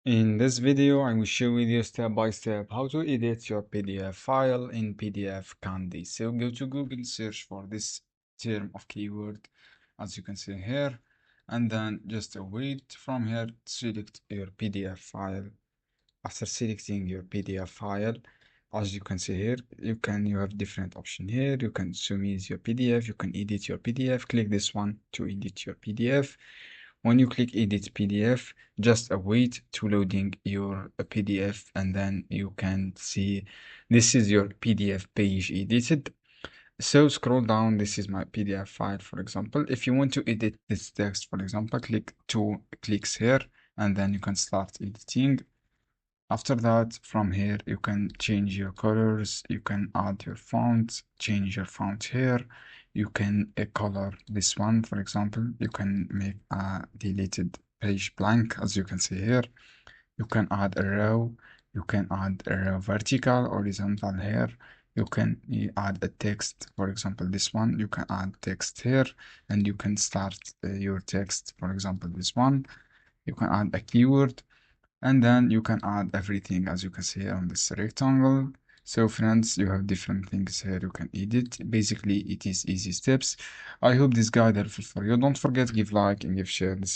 In this video, I will show you step by step how to edit your PDF file in PDF Candy. So go to Google, search for this term of keyword, as you can see here, and then just wait from here, select your PDF file. After selecting your PDF file, as you can see here, you have different option here. You can summarize your PDF, you can edit your PDF. Click this one to edit your PDF. When you click edit PDF, just await to loading your PDF, and then you can see this is your PDF page edited. So scroll down, this is my PDF file, for example. If you want to edit this text, for example, click two clicks here, and then you can start editing. After that, from here, you can change your colors, you can add your font, change your font here. You can color this one, for example. You can make a deleted page blank, as you can see here. You can add a row, you can add a row vertical, horizontal here. You can add a text, for example, this one. You can add text here, and you can start your text, for example, this one. You can add a keyword, and then you can add everything, as you can see here on this rectangle. So friends, you have different things here you can edit. Basically, it is easy steps. I hope this guide helpful for you. Don't forget, give like and give share this